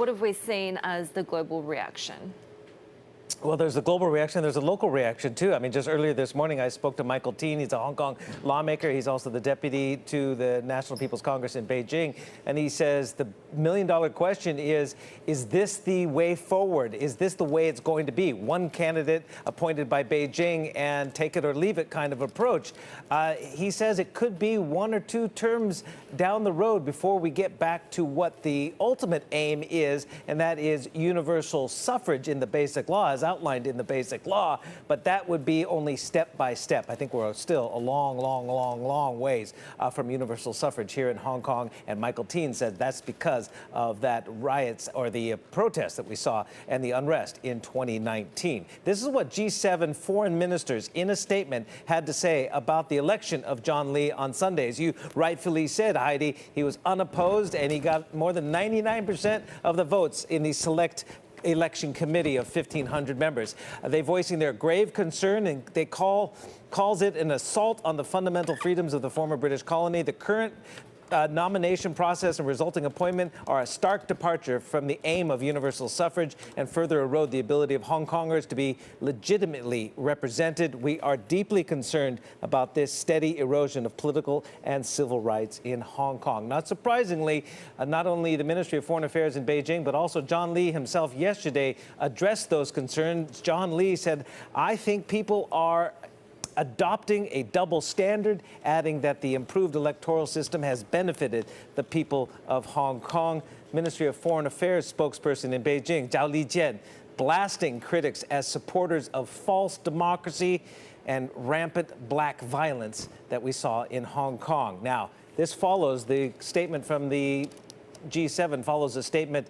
What have we seen as the global reaction? Well, there's a global reaction. There's a local reaction, too. I mean, just earlier this morning, I spoke to Michael Teen. He's a Hong Kong lawmaker. He's also the deputy to the National People's Congress in Beijing. And he says the million-dollar question is this the way forward? Is this the way it's going to be? One candidate appointed by Beijing and take it or leave it kind of approach. He says it could be 1 or 2 terms down the road before we get back to what the ultimate aim is, and that is universal suffrage in the Basic Law, as outlined in the Basic Law, but that would be only step by step. I think we're still a long ways from universal suffrage here in Hong Kong, and Michael Teen said that's because of that riots or the protests that we saw and the unrest in 2019. This is what G-7 foreign ministers in a statement had to say about the election of John Lee on Sunday. As you rightfully said, Heidi, he was unopposed and he got more than 99% of the votes in the select election committee of 1,500 members. They voicing their grave concern, and they calls it an assault on the fundamental freedoms of the former British colony. The current nomination process and resulting appointment are a stark departure from the aim of universal suffrage and further erode the ability of Hong Kongers to be legitimately represented. We are deeply concerned about this steady erosion of political and civil rights in Hong Kong. Not surprisingly, not only the Ministry of Foreign Affairs in Beijing, but also John Lee himself yesterday addressed those concerns. John Lee said, "I think people are adopting a double standard," adding that the improved electoral system has benefited the people of Hong Kong. Ministry of Foreign Affairs spokesperson in Beijing, Zhao Lijian, blasting critics as supporters of false democracy and rampant black violence that we saw in Hong Kong. Now, this follows the statement from the G7 follows a statement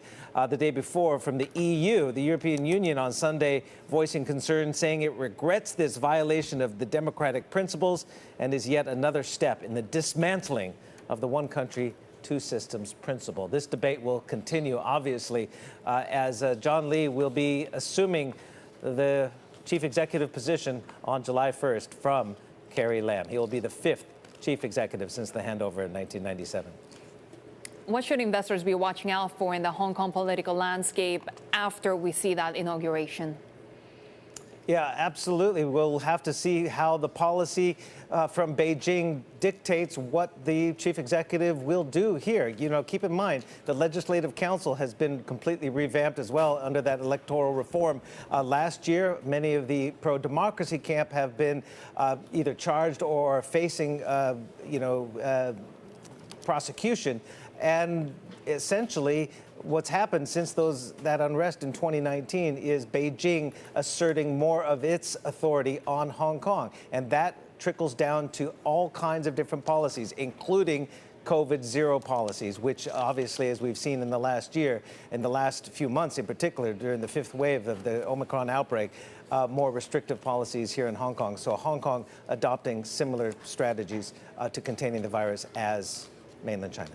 the day before from the EU, the European Union, on Sunday, voicing concern, saying it regrets this violation of the democratic principles and is yet another step in the dismantling of the one country, two systems principle. This debate will continue, obviously, as John Lee will be assuming the chief executive position on July 1st from Carrie Lam. He will be the 5th chief executive since the handover in 1997. What should investors be watching out for in the Hong Kong political landscape after we see that inauguration? Yeah, absolutely. We'll have to see how the policy from Beijing dictates what the chief executive will do here. You know, keep in mind, the Legislative Council has been completely revamped as well under that electoral reform. Last year, many of the pro-democracy camp have been either charged or facing, prosecution. And essentially, what's happened since that unrest in 2019 is Beijing asserting more of its authority on Hong Kong. And that trickles down to all kinds of different policies, including COVID-0 policies, which obviously, as we've seen in the last year, in the last few months in particular, during the 5th wave of the Omicron outbreak, more restrictive policies here in Hong Kong. So Hong Kong adopting similar strategies to containing the virus as mainland China.